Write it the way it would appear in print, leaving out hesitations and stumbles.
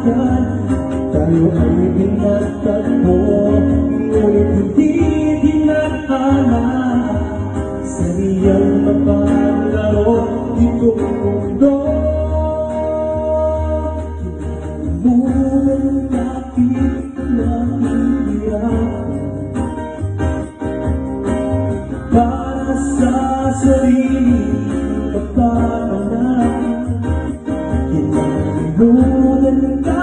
kaibigan. Tayo ay pinagtagpo, ngunit hindi dinadama sa iyang mapaglaro itong mundo. Murang kapit na hirap